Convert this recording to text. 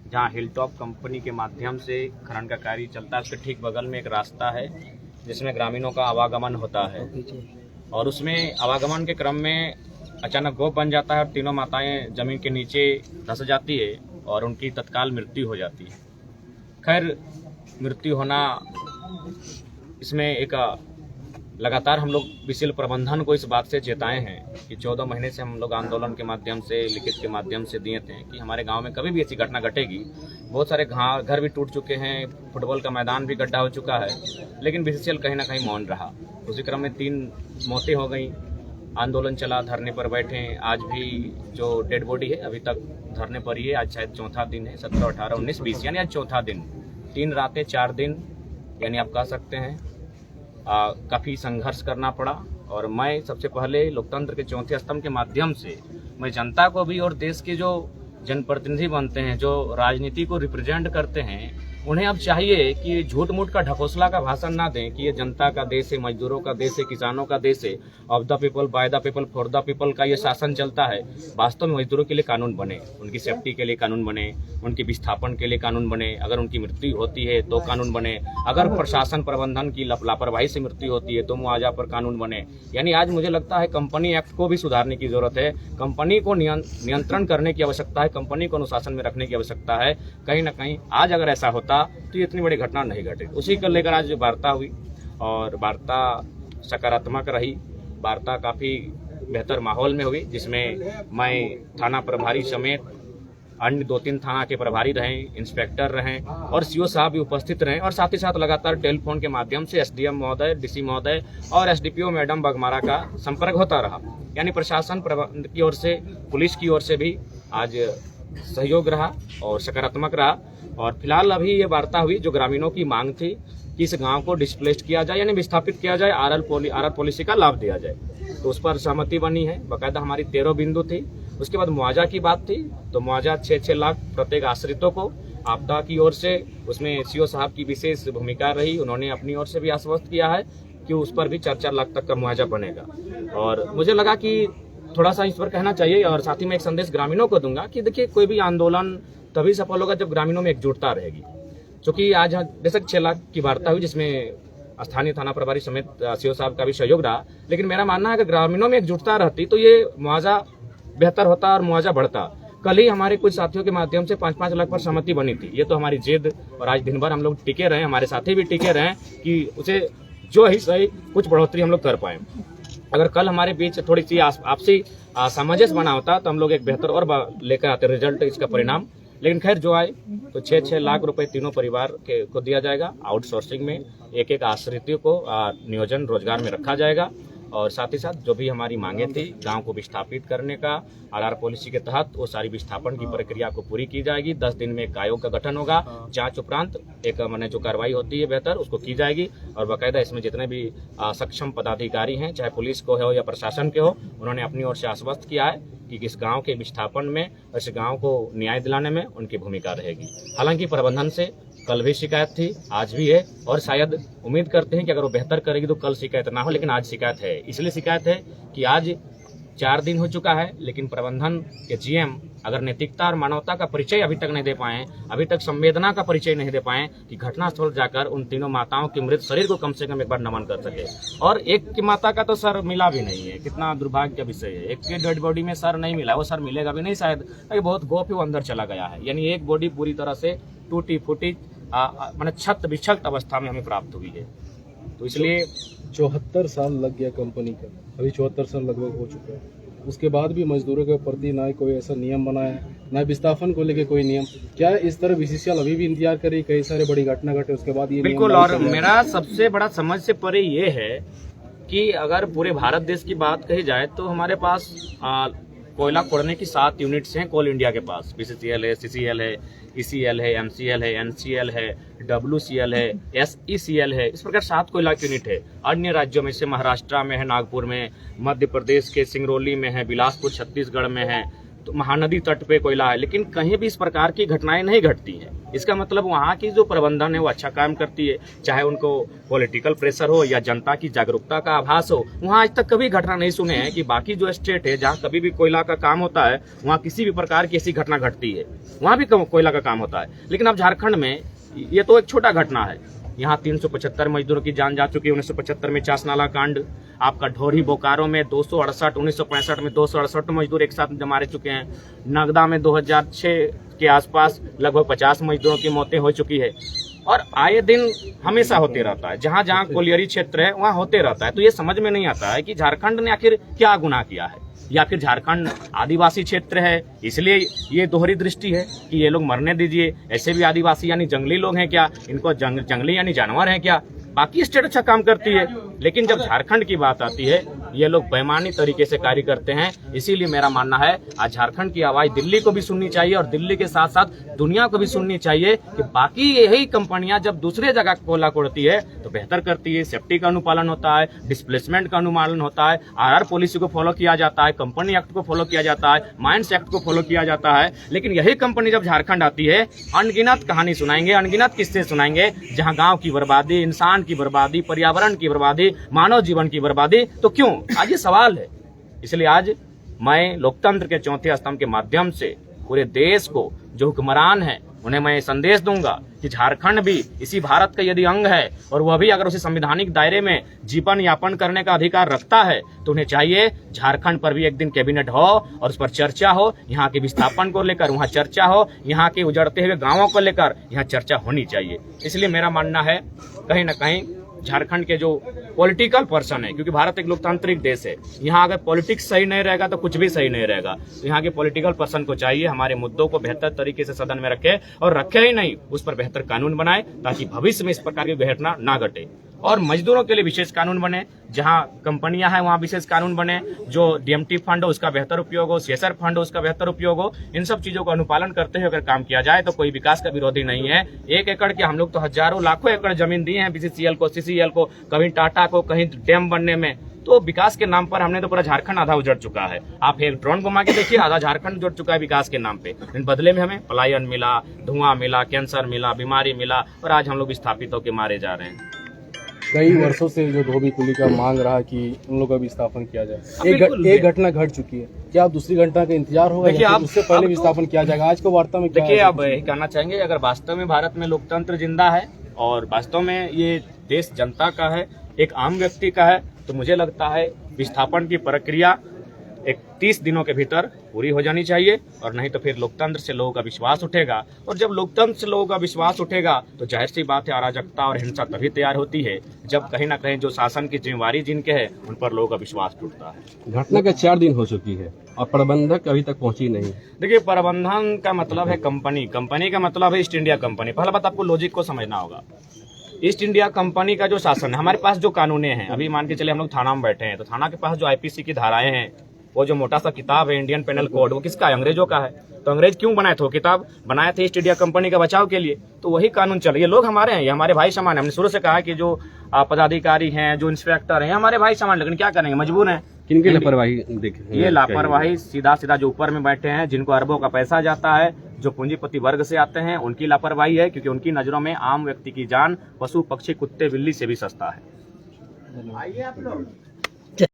जहां hilltop company के माध्यम से खनन का कार्य चलता है, उसके ठीक बगल में एक रास्ता है जिसमें ग्रामीणों का आवागमन होता है। और उसमें आवागमन के क्रम में अचानक गोप बन जाता है और तीनों माताएं जमीन के नीचे धंस जाती है और उनकी तत्काल मृत्यु हो जाती है। खैर, मृत्यु होना इसमें एक लगातार हम लोग विशिल प्रबंधन को इस बात से चेताए हैं कि 14 महीने से हम लोग आंदोलन के माध्यम से, लिखित के माध्यम से दिए थे कि हमारे गांव में कभी भी ऐसी घटना घटेगी। बहुत सारे घर भी टूट चुके हैं, फुटबॉल का मैदान भी गड्ढा हो चुका है, लेकिन बीसीसीएल कहीं ना कहीं मौन रहा। उसी क्रम में 3 मौतें हो गई। आंदोलन चला, धरने पर बैठे। आज भी जो डेड बॉडी है अभी तक धरने पर ही है। आज शायद चौथा दिन है, 17, 18, 19, 20 यानी आज चौथा दिन। 3 रातें 4 दिन, यानी आप कह सकते हैं काफ़ी संघर्ष करना पड़ा। और मैं सबसे पहले लोकतंत्र के चौथे स्तंभ के माध्यम से मैं जनता को भी और देश के जो जनप्रतिनिधि बनते हैं, जो राजनीति को रिप्रेजेंट करते हैं, उन्हें अब चाहिए कि झूठ मूठ का ढकोसला का भाषण ना दें कि ये जनता का देश है, मजदूरों का देश है, किसानों का देश है, of the people, by the people, for the people का ये शासन चलता है। वास्तव में मजदूरों के लिए कानून बने, उनकी सेफ्टी के लिए कानून बने, उनके विस्थापन के लिए कानून बने, अगर उनकी मृत्यु होती है तो कानून बने, अगर प्रशासन प्रबंधन की लापरवाही से मृत्यु होती है तो मुआवजा पर कानून बने। यानी आज मुझे लगता है कंपनी एक्ट को भी सुधारने की जरूरत है, कंपनी को नियंत्रण करने की आवश्यकता है, कंपनी को अनुशासन में रखने की आवश्यकता है। कहीं ना कहीं आज अगर ऐसा होता तो इतनी बड़ी घटना नहीं घटी। उसी को लेकर आज वार्ता हुई और वार्ता सकारात्मक रही। वार्ता काफ़ी बेहतर माहौल में हुई, जिसमें मैं थाना प्रभारी समेत अन्य 2-3 थाना के प्रभारी रहे, इंस्पेक्टर रहे और सीओ साहब भी उपस्थित रहे। और साथ ही साथ लगातार टेलीफोन के माध्यम से एसडीएम महोदय, डीसी महोदय और एसडीपीओ मैडम बगमारा का संपर्क होता रहा। यानी प्रशासन की ओर से, पुलिस की ओर से भी आज सहयोग रहा और सकारात्मक रहा। और फिलहाल अभी ये वार्ता हुई, जो ग्रामीणों की मांग थी कि इस गांव को डिस्प्लेस्ड किया जाए, यानी विस्थापित किया जाए, आरआर पॉलिसी का लाभ दिया जाए, तो उस पर सहमति बनी है। बाकायदा हमारी 13 बिंदु थी। उसके बाद मुआवजा की बात थी, तो मुआवजा 6-6 लाख प्रत्येक आश्रितों को आपदा की ओर से, उसमें सीओ साहब की विशेष भूमिका रही। उन्होंने अपनी ओर से भी आश्वस्त किया है कि उस पर भी 4-4 लाख तक का मुआवजा बनेगा। और मुझे लगा कि थोड़ा सा इस पर कहना चाहिए। और साथ ही मैं एक संदेश ग्रामीणों को दूंगा कि देखिए, कोई भी आंदोलन तभी सफल होगा जब ग्रामीणों में एकजुटता रहेगी। क्योंकि आज बेशक 6 लाख की वार्ता हुई, जिसमें स्थानीय थाना प्रभारी समेत सीओ साहब का भी सहयोग रहा, लेकिन मेरा मानना है कि ग्रामीणों में एकजुटता रहती तो ये मुआवजा बेहतर होता और मुआवजा बढ़ता। कल ही हमारे कुछ साथियों के माध्यम से 5-5 लाख पर सहमति बनी थी। ये तो हमारी जिद, और आज दिन भर हम लोग टिके रहे, हमारे साथी भी टिके रहे कि उसे जो ही सही कुछ बढ़ोतरी हम लोग कर पाए। अगर कल हमारे बीच थोड़ी सी आपसी सामंजस्य बना होता तो हम लोग एक बेहतर और लेकर आते रिजल्ट, इसका परिणाम। लेकिन खैर जो आए, तो 6-6 लाख रुपए तीनों परिवार को दिया जाएगा। आउटसोर्सिंग में एक आश्रित को नियोजन रोजगार में रखा जाएगा। और साथ ही साथ जो भी हमारी मांगे थी गांव को विस्थापित करने का, आरआर पॉलिसी के तहत वो सारी विस्थापन की प्रक्रिया को पूरी की जाएगी। 10 दिन में एक आयोग का गठन होगा, जांच उपरांत एक मैंने जो कार्रवाई होती है बेहतर उसको की जाएगी। और बाकायदा इसमें जितने भी सक्षम पदाधिकारी हैं, चाहे पुलिस को हो या प्रशासन के हो, उन्होंने अपनी ओर से आश्वस्त किया है कि इस गांव के विस्थापन में, इस गांव को न्याय दिलाने में उनकी भूमिका रहेगी। हालांकि प्रबंधन से कल भी शिकायत थी, आज भी है, और शायद उम्मीद करते हैं कि अगर वो बेहतर करेगी तो कल शिकायत ना हो, लेकिन आज शिकायत है। इसलिए शिकायत है कि आज 4 दिन हो चुका है, लेकिन प्रबंधन के जीएम अगर नैतिकता और मानवता का परिचय अभी तक नहीं दे पाए, अभी तक संवेदना का परिचय नहीं दे पाए कि घटनास्थल जाकर उन तीनों माताओं के मृत शरीर को कम से कम एक बार नमन कर सके। और एक की माता का तो सर मिला भी नहीं है, कितना दुर्भाग्य का विषय है। एक के डेड बॉडी में सर नहीं मिला, वो सर मिलेगा भी नहीं शायद, बहुत गोप ही वो अंदर चला गया है। यानी एक बॉडी पूरी तरह से टूटी फूटी, मैंने छत विक्षत अवस्था में हमें प्राप्त हुई है। तो इसलिए 74 साल लग गया कंपनी का, अभी 74 साल लगभग हो चुका है। उसके बाद भी मजदूरों के प्रति ना कोई ऐसा नियम बनाया है, ना विस्थापन को लेके कोई नियम। क्या इस तरह बीसीसीएल अभी भी इंतजार करे कई सारे बड़ी घटना घटे उसके बाद ये बिल्कुल। और मेरा सबसे बड़ा समझ से परे ये है कि अगर पूरे भारत देश की बात कही जाए तो हमारे पास कोयला खोदने की 7 यूनिट्स हैं कोल इंडिया के पास। बीसीसीएल है, सीसीएल है, ईसीएल है, एमसीएल है, एनसीएल है, डब्ल्यूसीएल है, एसईसीएल है। इस प्रकार 7 कोयला यूनिट है। अन्य राज्यों में से महाराष्ट्र में है, नागपुर में, मध्य प्रदेश के सिंगरौली में है, बिलासपुर छत्तीसगढ़ में है, तो महानदी तट पे कोयला है, लेकिन कहीं भी इस प्रकार की घटनाएं नहीं घटती हैं। इसका मतलब वहाँ की जो प्रबंधन है वो अच्छा काम करती है, चाहे उनको पॉलिटिकल प्रेशर हो या जनता की जागरूकता का आभास हो। वहाँ आज तक कभी घटना नहीं सुने हैं कि बाकी जो स्टेट है जहाँ कभी भी कोयला का काम होता है वहाँ किसी भी प्रकार की ऐसी घटना घटती है, वहाँ भी कोयला का काम होता है। लेकिन अब झारखंड में ये तो एक छोटा घटना है, यहाँ 375 मजदूरों की जान जा चुकी है। 1975 में चास नाला कांड, आपका ढोरी बोकारो में 268, 1965 में 268 मजदूर एक साथ मारे चुके हैं। नगदा में 2006 के आसपास लगभग 50 मजदूरों की मौतें हो चुकी है। और आए दिन हमेशा होते रहता है, जहाँ जहाँ कोलियरी क्षेत्र है वहाँ होते रहता है। तो ये समझ में नहीं आता है कि झारखंड ने आखिर क्या गुनाह किया है, या फिर झारखंड आदिवासी क्षेत्र है इसलिए ये दोहरी दृष्टि है कि ये लोग मरने दीजिए। ऐसे भी आदिवासी यानी जंगली लोग हैं क्या, इनको जंगली यानी जानवर हैं क्या? बाकी स्टेट अच्छा काम करती है, लेकिन जब झारखंड की बात आती है ये लोग बेईमानी तरीके से कार्य करते हैं। इसीलिए मेरा मानना है आज झारखंड की आवाज दिल्ली को भी सुननी चाहिए और दिल्ली के साथ साथ दुनिया को भी सुननी चाहिए कि बाकी यही कंपनियां जब दूसरे जगह कोयला कोड़ती है तो बेहतर करती है। सेफ्टी का अनुपालन होता है, डिस्प्लेसमेंट का अनुपालन होता है, आरआर पॉलिसी को फॉलो किया जाता है, कंपनी एक्ट को फॉलो किया जाता है, माइंस एक्ट को फॉलो किया जाता है। लेकिन यही कंपनी जब झारखंड आती है अनगिनत कहानी सुनाएंगे, अनगिनत किस्से सुनाएंगे, जहाँ गाँव की बर्बादी, इंसान की बर्बादी, पर्यावरण की बर्बादी, मानव जीवन की बर्बादी। तो क्यों? आज ये सवाल है। इसलिए आज मैं लोकतंत्र के चौथे स्तंभ के माध्यम से पूरे देश को जो हुक्मरान है उन्हें मैं संदेश दूंगा कि झारखंड भी इसी भारत का यदि अंग है और वह भी अगर उसी संवैधानिक दायरे में जीवन यापन करने का अधिकार रखता है तो उन्हें चाहिए झारखंड पर भी एक दिन कैबिनेट हो और उस पर चर्चा हो, यहाँ के विस्थापन को लेकर वहाँ चर्चा हो, यहाँ के उजड़ते हुए गांवों को लेकर यहाँ चर्चा होनी चाहिए। इसलिए मेरा मानना है कहीं ना कहीं झारखंड के जो पॉलिटिकल पर्सन है, क्योंकि भारत एक लोकतांत्रिक देश है, यहाँ अगर पॉलिटिक्स सही नहीं रहेगा तो कुछ भी सही नहीं रहेगा। तो यहाँ के पॉलिटिकल पर्सन को चाहिए हमारे मुद्दों को बेहतर तरीके से सदन में रखे और रखे ही नहीं उस पर बेहतर कानून बनाए ताकि भविष्य में इस प्रकार की घटना ना घटे। और मजदूरों के लिए विशेष कानून बने, जहां कंपनियां हैं वहां विशेष कानून बने, जो डीएमटी फंड हो उसका बेहतर उपयोग हो, सीएसआर फंड हो उसका बेहतर उपयोग हो। इन सब चीजों का अनुपालन करते हुए अगर काम किया जाए तो कोई विकास का विरोधी नहीं है। 1 एकड़ के हम लोग तो हजारों लाखों एकड़ जमीन दी है बीसीसीएल को, सीसीएल को, कहीं टाटा को, कहीं डैम बनने में। तो विकास के नाम पर हमने तो पूरा झारखंड आधा उजड़ चुका है। आप एक ड्रोन घुमा के देखिए, आधा झारखंड उजड़ चुका है विकास के नाम पे। इन बदले में हमें पलायन मिला, धुआं मिला, कैंसर मिला, बीमारी मिला और आज हम लोग विस्थापित होकर मारे जा रहे हैं। कई वर्षों से जो धोबी कुली का मांग रहा कि उन लोगों का विस्थापन किया जाए, एक घटना घट चुकी है, क्या आप दूसरी घटना का इंतजार होगा या फिर उससे पहले विस्थापन किया जाएगा? आज को वार्ता में देखिए, आप यही कहना चाहेंगे अगर वास्तव में भारत में लोकतंत्र जिंदा है और वास्तव में ये देश जनता का है, एक आम व्यक्ति का है, तो मुझे लगता है विस्थापन की प्रक्रिया 30 दिनों के भीतर पूरी हो जानी चाहिए, और नहीं तो फिर लोकतंत्र से लोगों का विश्वास उठेगा। और जब लोकतंत्र से लोगों का विश्वास उठेगा तो जाहिर सी बात है अराजकता और हिंसा तभी तैयार होती है जब कहीं ना कहीं जो शासन की जिम्मेवारी जिनके है उन पर लोगों का विश्वास टूटता है। घटना का 4 दिन हो चुकी है और प्रबंधक अभी तक पहुंची नहीं। देखिए, प्रबंधन का मतलब है कंपनी, कंपनी का मतलब है ईस्ट इंडिया कंपनी। पहला बात आपको लॉजिक को समझना होगा। ईस्ट इंडिया कंपनी का जो शासन है, हमारे पास जो कानूने हैं, अभी मान के चले हम लोग थाना में बैठे हैं तो थाना के पास जो आईपीसी की धाराएं हैं, वो जो मोटा सा किताब है इंडियन पेनल कोड, वो किसका है? अंग्रेजों का है। तो अंग्रेज क्यों बनाए थे? वो किताब बनाए थे ईस्ट इंडिया कंपनी का बचाव के लिए। तो वही कानून चल, ये लोग हमारे हैं, ये हमारे भाई समान है। हमने शुरू से कहा कि जो पदाधिकारी हैं, जो इंस्पेक्टर हैं, हमारे भाई समान, लेकिन क्या करेंगे, मजबूर हैं। किनकी लापरवाही देखें? ये लापरवाही सीधा सीधा जो ऊपर में बैठे हैं, जिनको अरबों का पैसा जाता है, जो पूंजीपति वर्ग से आते हैं, उनकी लापरवाही है, क्योंकि उनकी नजरों में आम व्यक्ति की जान पशु पक्षी कुत्ते बिल्ली से भी सस्ता है। धन्यवाद।